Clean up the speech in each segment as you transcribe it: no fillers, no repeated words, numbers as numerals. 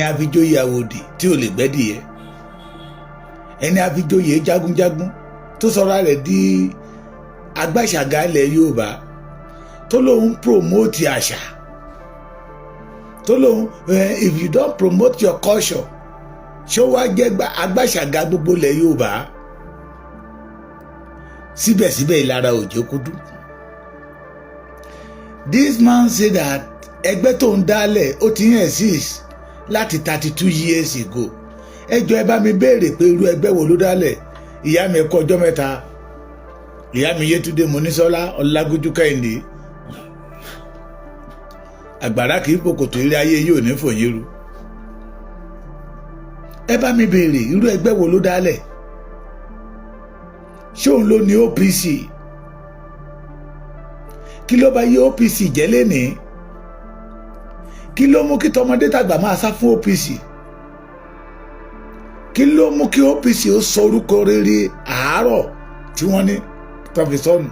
ẹni àfijóyè àwòdì tí ò lè gbẹ́dìyẹ, ẹni àfijóyè jagunjagun tó sọra rẹ̀ di agbáṣàgà ilẹ̀ Yorùbá tó lóun promote àṣà tó lóun if you don't promote your culture ṣó wá jẹ́ agbáṣàgà gbogbo ilẹ̀ Yorùbá. Síbẹ̀síbẹ̀ ìlara òjò kó dùn. This man say that ẹgbẹ́ tó ń dálẹ̀ ó ti ń exist láti 32 years ago. Ẹjọ́ ẹ bá mi béèrè pé irú ẹgbẹ́ wo ló dálẹ̀. Ìyá mi kú ọjọ́ mẹ́ta, ìyá mi Yétúndé Monísọ́lá Ọlágójú Kẹ́hìndé. Àgbàrá kì í pòkòtò ilé ayé yóò ní fòyìnrú. Ẹ bá mi béèrè irú ẹgbẹ́ wo ló dálẹ̀. Ṣé òun ló ní OPC? Kí ló bá yí OPC jẹ́ lénìí? Kí ló mú kí tọmọdé tàgbà máa sá fún OPC? Kí ló mú kí OPC ó sọ orúkọ rere àárọ̀ tí wọ́n ní tọ́fisọ́nù?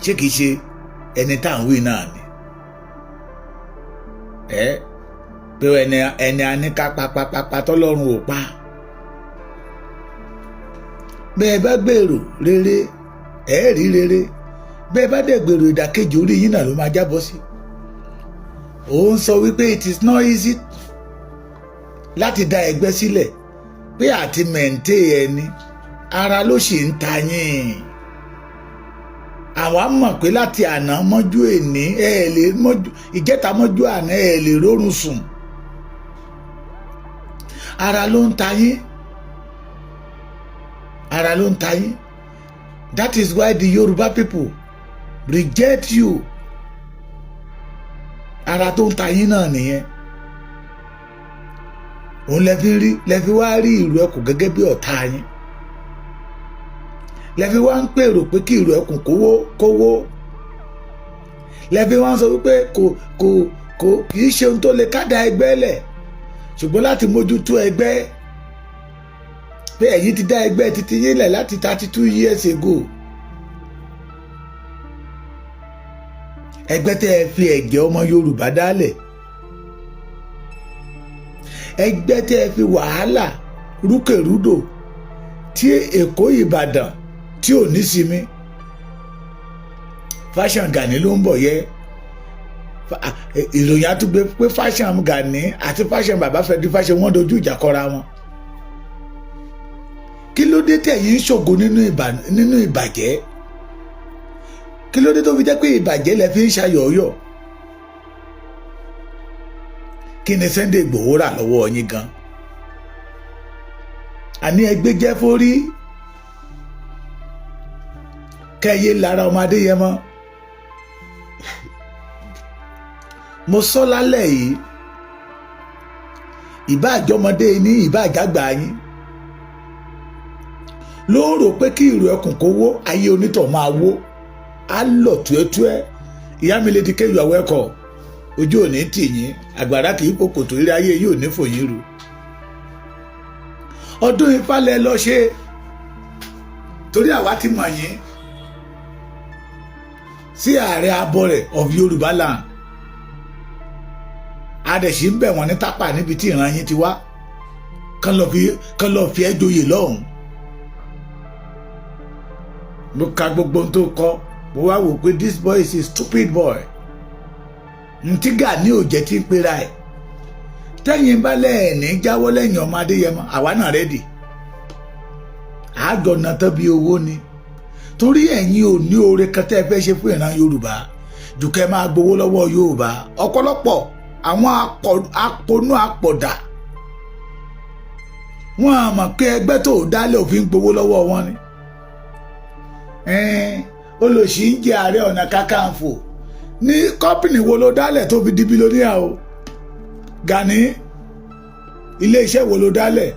Ṣé kìí ṣe ẹni tá à ń wí náà ni? Pé ẹni a ní ká papapapa tọ́lọ́run ò pa. Bẹ́ẹ̀ bá gbèrò rere rí rere, bẹ́ẹ̀ bá dẹ̀ gbèrò ìdàkejì orí yín náà ló máa jábọ́ sí. Òun sọ wípé it is not easy láti dá ẹgbẹ́ sílẹ̀, pé àti mẹ̀ǹtẹ́ ẹni ara ló ṣì ń ta yín. Àwa mọ̀ pé láti àná mọ́jú èní ìjẹta mọ́jú àná lè rórun sùn. Ara ló ń ta yín. Ara ló ń ta yín. That is why the Yoruba people reject you. Ara tó ń ta yín náà nìyẹn. Òun lẹ́fi wá rí ìrù ẹkùn gẹ́gẹ́ bí ọ̀tá yín. Lẹ́fi wá ń pèrò pé kí ìrù ẹkùn kówó. Lẹ́fi wá ń sọ wípé kì í ṣe ohun tó lè kádà ẹgbẹ́ lẹ̀, ṣùgbọ́n láti mójútó ẹgbẹ́. Pé ẹ̀yin ti dá ẹgbẹ́ títí yín lẹ̀ láti 32 years ago. Ẹgbẹ́ tẹ́ ẹ fi ẹ̀jẹ̀ ọmọ Yorùbá dálẹ̀. Ẹgbẹ́ tẹ́ ẹ fi wàhálà rúkèrúdò tí Èkó Ìbàdàn tí ò ní sinmi. Fashion Gani ló ń bọ̀ yẹ. Ìròyìn àtúgbé pé Fashion Gani àti Fashion bàbá Fẹ́dí Fashion wọ́n dojú ìjà kọra wọn. Kí ló dé tẹ̀ yín ṣògo nínú ìbàjẹ́? Kí ló dé tó fi jẹ́ pé ìbàjẹ́ lẹ fi ń ṣayọ̀ọ́yọ̀? Kí ni Sunday Igboho rà lọ́wọ́ yín gan? Àní ẹgbẹ́ jẹ́ fórí kẹ́yẹ lára ọmọ Adéyẹmọ. Mo sọ lálẹ́ yìí, ìbá àjọmọdé ní ìbá àjàgbà yín ló ń rò pé kí ìrù ẹkùn kó wó, ayé onítọ̀ máa wó, á lọ túẹ́túẹ́. Ìyá mi lè di kéyù àwọ̀ ẹ̀kọ́, ojú ò ní tì yín, àgbàrá kì í pòkòtò ilé ayé yóò ní fòyín ru. Ọdún Ifá lẹ lọ ṣe, torí àwa ti mọ̀ yín sí ààrẹ abọrẹ̀ of Yorùbá land. Adẹ̀sí ń bẹ̀ wọ́n ní tápà níbi tí ìran yín ti wá, kán lọ fi ẹ́ joyè lọ́hùn. Mo ka gbogbo ohun tó kọ, mo wá wò pé this boy is a stupid boy. Ntí Gani ò jẹ́ tí ń pera ẹ̀. Tẹ́yìn bá lẹ́ẹ̀ní jáwọ́ lẹ́yìn ọmọ Adéyẹmọ, àwa náà rẹ́dì. Àjọ̀nà tán bí owó ni. Torí ẹ̀yin ò ní oore kan tẹ́ ẹ fẹ́ ṣe fún ìran Yorùbá jù kẹ́ máa gbowó lọ́wọ́ Yorùbá. Ọ̀pọ̀lọpọ̀ àwọn aponú apọ̀dà wọ́n á mọ̀ pé ẹgbẹ́ tó dálé òfin gbowó lọ́wọ́ wọn ni. Olòṣì ń jẹ Ààrẹ Ọ̀nà Kakanfò ní kọ́pìnì wo ló dálẹ̀ tó fi di bílíọ̀nìyà o? Gani ilé iṣẹ́ wo ló dálẹ̀?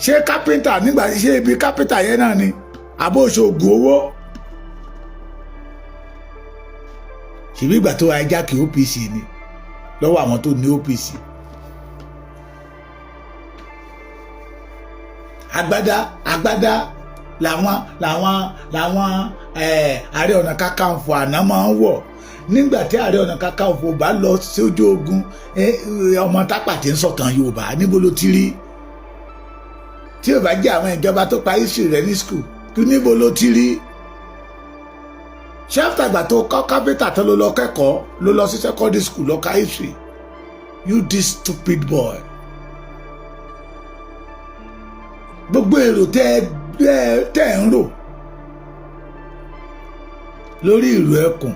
Ṣé kápẹ́ntà nígbà tí ṣe ibi kápẹ́ntà yẹn náà ni àbó ṣoògùn owó? Ṣèbí ìgbà tó ajá kí OPC ni lọ́wọ́ àwọn tó ní OPC. Agbádá làwọn Ààrẹ Ọ̀nà Kakanfò àná máa ń wọ̀ nígbà tí Ààrẹ Ọ̀nà Kakanfò bá lọ sójú ogun ọmọ tápà tí ń sọ̀tàn Yorùbá níbo ló ti rí tí ò bá jẹ́ àwọn ìjọba tó pa history rẹ̀ ní school kí níbo ló ti rí ṣé àfàgbà tó kọ́ kápẹ́tà tó ló lọ kẹ́kọ̀ọ́ ló lọ sí secondary school lọ ka history you this stupid boy. Gbogbo èrò tẹ́ ń rò lórí ìrù ẹkùn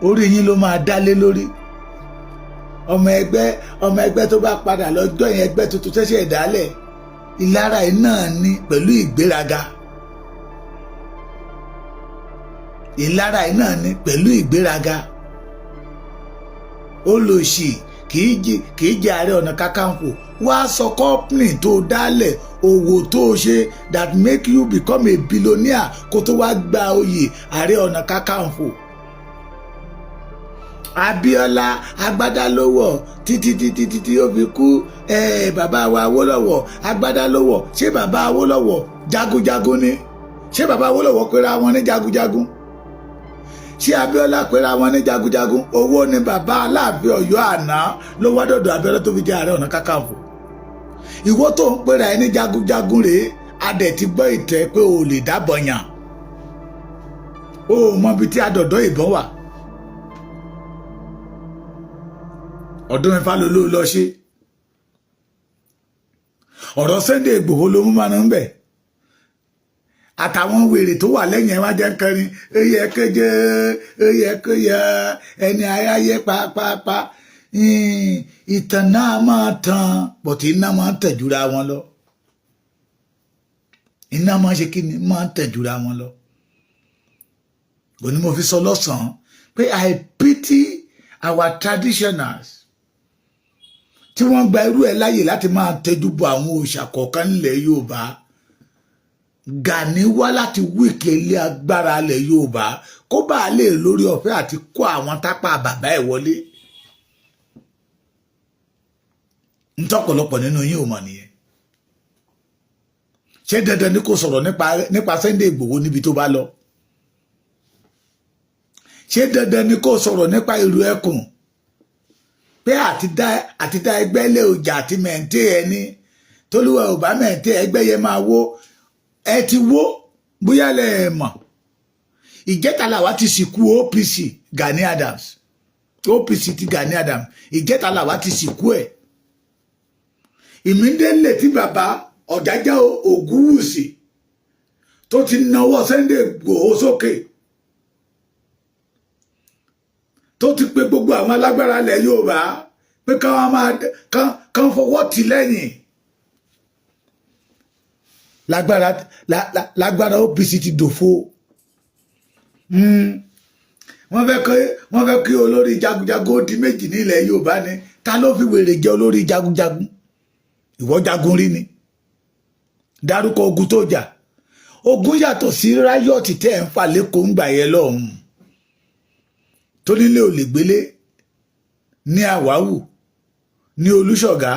orí yín ló máa dálé lórí. ọmọ ẹgbẹ́ tó bá padà lọ́jọ́ yẹn ẹgbẹ́ tuntun ṣẹ̀ṣẹ̀ dálẹ̀ ìlara yìí náà ní pẹ̀lú ìgbéraga. ìlara yìí náà ní pẹ̀lú ìgbéraga. olòṣì kì í jẹ́ Ààrẹ Ọ̀nà Kakanfò wá sọ kọ́pìnì tó dálẹ̀ òwò tó ṣe that make you become a billionaire kó tó wá gba oyè Ààrẹ Ọ̀nà Kakanfò. Abíọ́lá agbádá ló wọ̀ títí ó fi kú bàbá wa Awólọ́wọ̀ agbádá ló wọ̀ ṣé bàbá Awólọ́wọ̀ jagunjagun ni ṣé bàbá Awólọ́wọ̀ pera wọn ní jagunjagun ṣé Abíọ́lá pera wọn ní jagunjagun owó ni bàbá Aláàfin Ọ̀yọ́ àná ló wá dọ̀dọ̀ Abíọ́lá tó fi jẹ́ Ààrẹ Ọ̀nà Kakanfò. Ìwọ tó ń pera ẹni jagunjagun rèé adẹ̀ ti gbọ́ ìtẹ́ pé o lè dábọ̀ yàn o mọ ibi tí adọ̀dọ̀ ìbọn wà. ọdún mẹ́fà ló lọ ṣe ọ̀rọ̀ Sunday Ìgbòho ló mú máa ń bẹ̀ àtàwọn wèrè tó wà lẹ́yìn ẹ̀ wá jẹ́ kẹrin eyẹ kéje eyẹ kéye ẹni ayáyé pàápàá ìtàn náà máa tàn bọ̀tí iná máa ń tẹ̀júra wọn lọ iná máa ṣe kí ni máa ń tẹ̀júra wọn lọ. òní mo fi sọ lọ́sàn-án pé I pity our traditionals tí wọ́n gba irú ẹ̀ láyè láti máa tẹjú bọ àwọn òòṣà kọ̀ọ̀kan nílẹ̀ Yorùbá. Gani wá láti wíìkì ilé agbára ilẹ̀ Yorùbá kó bá a lè lórí ọ̀fẹ́ àti kó àwọn tápà bàbá ẹ̀ wọlé. ntọ́pọ̀lọpọ̀ nínú yín ò mọ̀ nìyẹn. ṣé dandan ni kò sọ̀rọ̀ nípa Sunday Ìgbòho níbi tó bá lọ? ṣé dandan ni kò sọ̀rọ̀ nípa ìlú ẹkùn pé àti dá ẹgbẹ́ lé ọjà àti mẹ̀ǹtẹ́ ẹni tólúwa ò bá mẹ̀ǹtẹ́ ẹgbẹ́ yẹn máa wó ẹ ti wó bóyá lẹ mọ̀. ìjẹta làwa ti sìnkú OPC Gani Adams OPC ti Gani Adams ìjẹta làwa ti sìnkú ẹ̀. ìmídélé tí bàbá Ọ̀jájá Ògúnwùsì tó ti nawọ́ Sunday Ìgbòho sókè tó ti pè gbogbo àwọn alágbára ilẹ̀ Yorùbá pé káwọn máa kán fọwọ́ tì lẹ́yìn. lágbára OPC ti dòfo. wọ́n fẹ́ kí olórí jagunjagun ó di méjì nílẹ̀ Yorùbá ni ta ló fi wèrè jẹ́ olórí jagunjagun? ìwọ jagun rí ni? dárúkọ ogun tó jà. ogun yàtọ̀ sí ráyọ̀tì tẹ́ ẹ̀ ń fà lẹ́kọ̀ọ́ ń gbà yẹn lọ́hùn. tó nílé ò lè gbélé ní Àwáwù ní Olúṣọ̀gá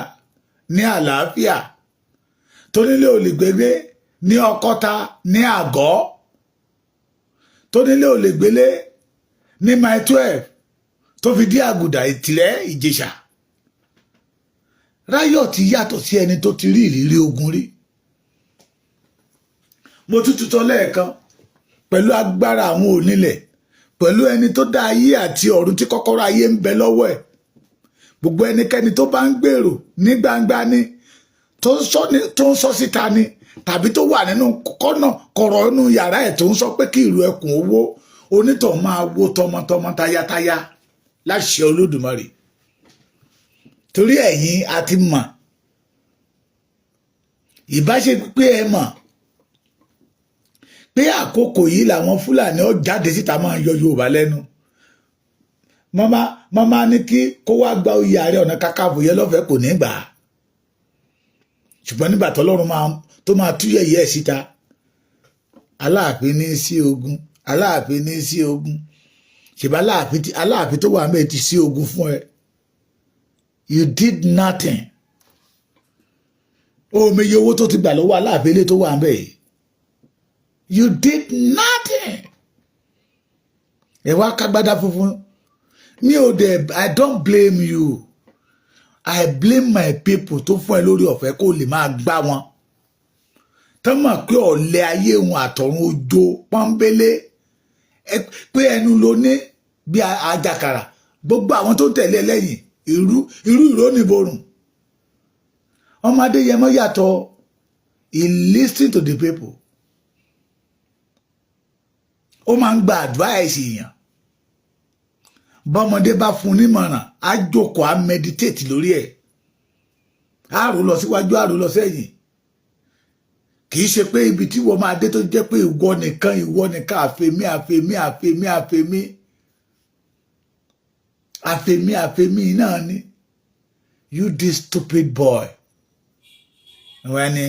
ní Àlàáfíà tó nílé ò lè gbélé ní Ọkọ́ta ní Àgọ́ tó nílé ò lè gbélé ní Mile 12 tó fi dí Àgùdà Ìtìlẹ̀ Ìjẹ̀ṣà. Ráyọ̀tì yàtọ̀ sí ẹni tó ti rí ìrírí ogun rí. mo tútù tọ́ lẹ́ẹ̀kan pẹ̀lú agbára àwọn onílẹ̀ pẹ̀lú ẹni tó dá ayé àti ọ̀run tí kọ́kọ́rọ́ ayé ń bẹ lọ́wọ́ ẹ̀. gbogbo ẹnikẹ́ni tó bá ń gbèrò ní gbangba ni tó ń sọ síta ni tàbí tó wà nínú kọ̀rọ̀ inú yàrá ẹ̀ tó ń sọ pé kí ìlú ẹkùn owó onítọ̀ máa wó tọmọtọmọ tayátayá láṣẹ Olódùmarè. torí ẹ̀yin a ti mọ̀ ìbáṣe pé ẹ mọ̀ pé àkókò yìí làwọn Fúlàní ó jáde síta máa yọ Yorùbá lẹ́nu. màmá ní kí kó wá gba oyè Ààrẹ Ọ̀nà Kakanfò yẹn lọ́fẹ̀ẹ́ kò ní gbà á. ṣùgbọ́n nígbà tọ́lọ́run tó máa tú yẹ̀yẹ́ ẹ̀ síta Aláàfin ní sí ogun Aláàfin ní sí ogun ṣèbá Aláàfin tó wà ń bẹ̀ ti sí ogun fún ẹ. You did nothing. Omiye owó tó ti gbà lọ́wọ́ Aláàfin ilé tó wà ń bẹ̀ yìí. You did nothing. Ẹ wá kágbádá funfun mi ò dẹ̀ I don't blame you. I blame my people tó fún ẹ lórí ọ̀fẹ́ kó lè máa gbá wọn. Tán mọ̀ pé ọ̀lẹ ayé wọn àtọ̀run ojo pọ́nbélé pé ẹnu ló ní bí àjàkàrà gbogbo àwọn tó tẹ̀lé lẹ́yìn irú ìrónìborùn. Ọmọdé yẹmọ yàtọ̀ he listen to the people. Ó máa ń gba advice èèyàn. Bọ́mọdé bá fún nímọ̀ràn á jókòó á meditate lórí ẹ̀. Á rò lọ síwájú á rò lọ sẹ́yìn. Kì í ṣe pé ibi tí wọ́n máa dé tó jẹ́ pé ìwọ nìkan àfẹ́mí náà ni. You this stupid boy. Wọ́n ní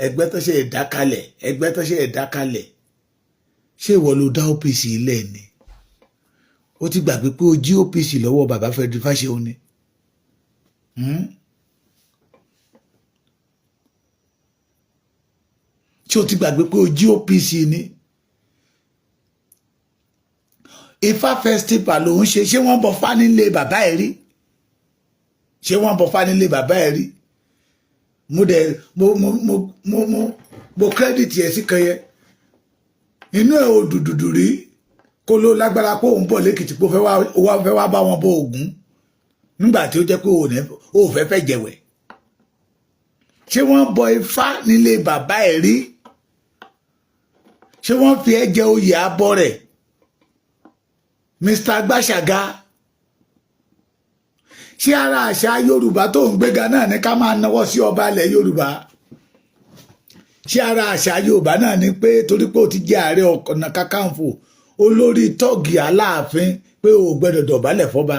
ẹgbẹ́ tó ṣe ìdákalẹ̀ ṣé ìwọ ló dá OPC ilẹ̀ ni? Ó ti gbàgbé pé ó jí OPC lọ́wọ́ bàbá Fẹ́dí Fáṣẹ̀hùn ni. Ṣé o ti gbàgbé pé o jí OPC ni? Ifá festival ló ń ṣé wọ́n bọ fá nílé bàbá ẹ̀ rí? Ṣé wọ́n bọ fá nílé bàbá ẹ̀ rí? Mo credit yẹ sí kan yẹ. Inú ẹ̀ ò dùdùdù rí kó ló lágbára pé òun bọ̀ lẹ́kìtì pé ó fẹ́ wá bá wọn bọ Ògún nígbà tí ó jẹ́ pé ó fẹ́ jẹ̀wẹ̀. Ṣé wọ́n bọ Ifá nílé bàbá ẹ̀ rí? Ṣé wọ́n fi ẹ́ jẹ oyè abọ́ rẹ̀? Mr. Gbàṣàgà. Ṣé ara àṣà Yorùbá tó ń gbéga náà ní ká máa nawọ́ sí ọba ilẹ̀ Yorùbá? Ṣé ara àṣà Yorùbá náà ni pé torí pé ó ti jẹ́ Ààrẹ Ọ̀nà Kakanfò olórí tọ́ọ̀gì Aláàfin pé o gbọ́dọ̀ dọ̀bálẹ̀ fọ́ba?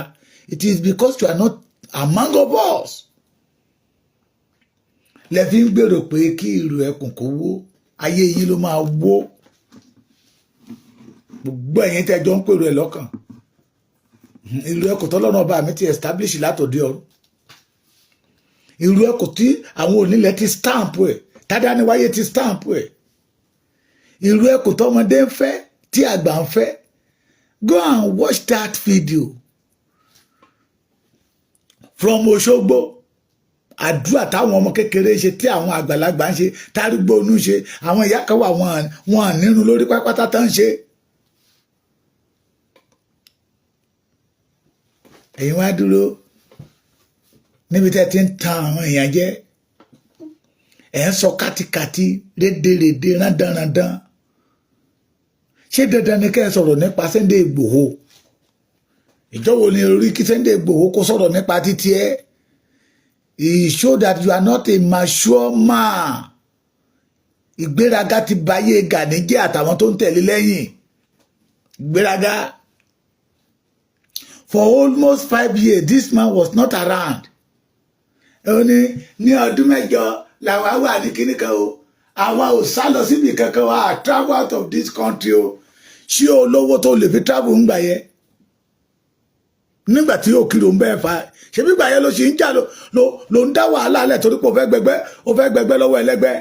It is because you are not among of us. Lẹ fi ń gbèrò pé kí ìrù ẹkùn kó wó, ayé yìí ló máa wó. Gbogbo ẹ̀yin tẹ́jọ́ ń pèrò ẹ̀ lọ́kàn. Ìrù ẹkùn tọ́lọ́run ọba mi ti establish látòdì ọ̀run. Ìrù ẹkùn tí àwọn onílẹ̀ ti stamp ẹ̀, tádániwáyé ti stamp ẹ̀. Ìrù ẹkùn tọmọdé ń fẹ́ tí àgbà ń fẹ́. Go and watch that video from Òṣogbo. Àdúrà táwọn ọmọ kékeré ṣe tí àwọn àgbàlagbà ń ṣe tárúgbó onú ṣe àwọn ìyá kan wà wọn nínú lórí pápátá tán ṣe. Ẹ̀yin wá dúró níbi tẹ́ ti ń tan àwọn èèyàn jẹ ẹ̀ ń sọ kátikàti rédèrèdè rándanrandan. Ṣé dandan ni kẹ́ ẹ sọ̀rọ̀ nípa Sunday Igboho? Ìjọwo ni orí kí Sunday Igboho kó sọ̀rọ̀ nípa títí ẹ? He showed that you are not a mature man. Ìgbéraga ti báyé Gani jẹ́ àtàwọn tó ń tẹ̀lé lẹ́yìn. Ìgbéraga. For almost 5 years, this man was not around. Ó ní ọdún mẹ́jọ làwa wà ní kíní kan o. Àwa ò sá lọ síbi kankan wa. I travel out of this country o. Ṣé olówó tó lè fi travel ń gbà yẹ? Nígbà tí ó kiri òun bẹ́ẹ̀ fa ṣe bí gbà yẹn ló ṣe ń jà ló ń dá wàhálà lẹ̀ torí pé ó fẹ́ gbẹgbẹ́ lọ́wọ́ ẹlẹ́gbẹ́.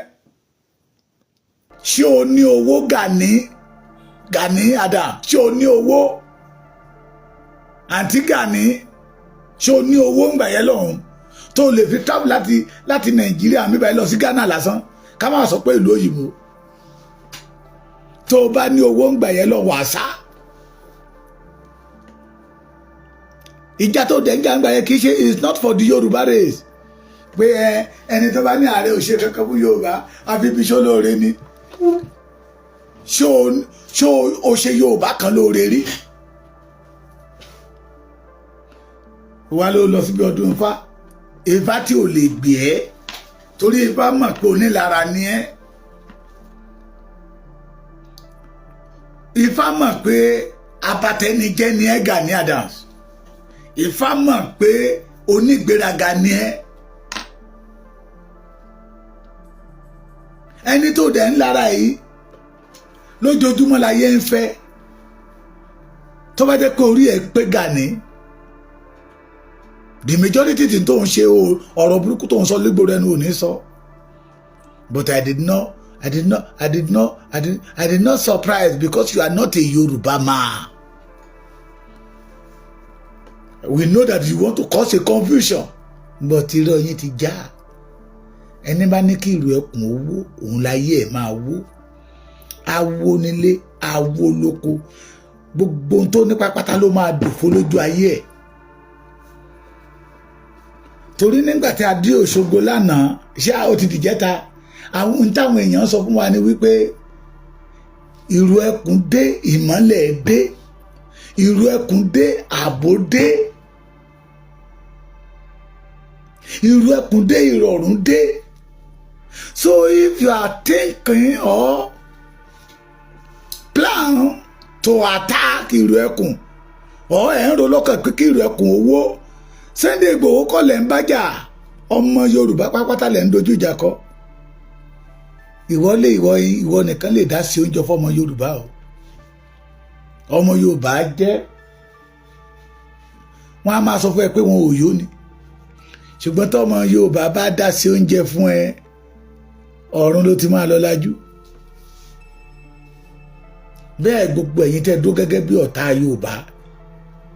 Ṣé o ní owó Gani Adam? Ṣé o ní owó? Àǹtí Gani, ṣé o ní owó ń gbà yẹn lọ́hùn tó lè fi travel láti Nàìjíríà mi báyìí lọ sí Ghana lásán ká má sọ pé ìlú òyìnbó? Tó o bá ní owó ń gbà yẹn lọ wàásà. Ìjà tó dẹ̀ ń jà ń gbà yẹn kì í ṣe is not for the Yoruba race. Pé ẹni tó bá ní ààrẹ ò ṣe kankan fún Yorùbá àfi bí ṣó lóore ni. Ṣó o ṣe Yorùbá kan lóore rí? Wá ló lọ síbi ọdún Ifá. Ifá tí ò lè gbé ẹ́ torí Ifá mọ̀ pé onílara ni ẹ́. Ifá mọ̀ pé abatẹnijẹ́ ni ẹ́ Gani Adams. Ifá mọ̀ pé onígbéraga ni ẹ́. Ẹni tó dẹ̀ ń lára yìí lójoojúmọ́ láyé ń fẹ́. Tó bá jẹ́ pé orí ẹ̀ pé Gani. The majority tí tó ń ṣe ọ̀rọ̀ burúkú tó ń sọ légbòrò ẹnu ò ní sọ. But I did not surprise because you are not a Yoruba man. we know that you want to cause a confusion but irọ́ yín ti já ẹni bá ní kí ìlú ẹkùn owó òun láyé ẹ̀ máa wó awo nílé awo lóko gbogbo ohun tó ní pápátá ló máa dòfo lójú ayé ẹ̀ torí nígbà tí a dé Òṣogbo lánàá ṣé ó ti dìjẹ́ta àwọn ohun táwọn èèyàn sọ fún wa ni wípé ìlú ẹkùn dé ìmọ́lẹ̀ dé ìlú ẹkùn dé ààbò dé ìlú ẹkùn dé ìrọ̀rùn dé. So if you are thinking or plan to attack ìlú ẹkùn or ẹ̀ ń ro lọ́kàn pé kí ìlú ẹkùn owó Sunday Igboho kọ́ lẹ̀ ń bájà ọmọ Yorùbá pápátá lẹ̀ ń dojú ìjà kọ ìwọ nìkan lè dá sí oúnjẹ fọmọ Yorùbá o ọmọ Yorùbá jẹ́ wọ́n á máa sọ fún ẹ pé wọn ò yó ni ṣùgbọ́n tó ọmọ Yorùbá bá dá sí oúnjẹ fún ẹ ọ̀run ló ti máa lọ lájú bẹ́ẹ̀ gbogbo ẹ̀yin tẹ́ dúró gẹ́gẹ́ bí ọ̀tá Yorùbá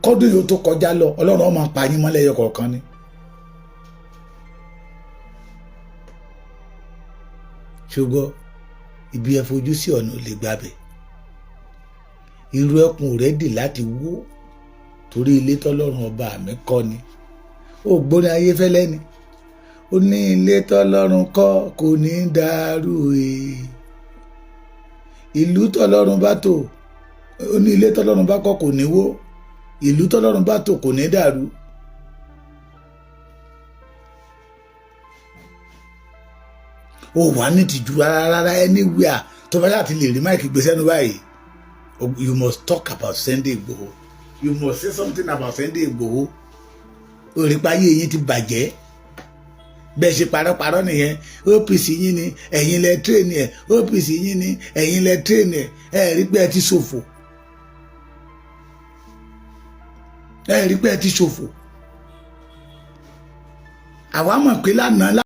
kọ́dún yóò tó kọjá lọ Ọlọ́run ó máa pa yín mọ́lẹ̀ ẹyọ kọ̀ọ̀kan ni. ṣùgbọ́n ibi ẹ fojú sí ọ̀nà ò lè gbàbẹ̀ irú ẹkùn rẹ́dì láti wó torí ilé tọ́lọ́run ọba mi kọ́ ni ó gbóni Ayéfẹ́lẹ́ ni ó ní ilé tọ́lọ́run kọ́ kò ní dàrú ìlú tọ́lọ́run bá tò ó ní ilé tọ́lọ́run bá kọ́ kò ní wó ìlú tọ́lọ́run bá tò kò ní dàrú. ó wà ní tìjú rárá anywhere tó bá láti lè rí máìkì gbé sẹ́nu báyìí you must talk about Sunday Igboho you must say something about Sunday Igboho òrìpáyé yín ti bàjẹ́ bẹ́ẹ̀ ṣe parọ́parọ́ nìyẹn OPC yín ni ẹ̀yin lẹ tírèènì ẹ̀ OPC yín ni ẹ̀yin lẹ tírèènì ẹ̀ rí pé ẹ ti ṣòfò àwa mọ̀ pé lánàá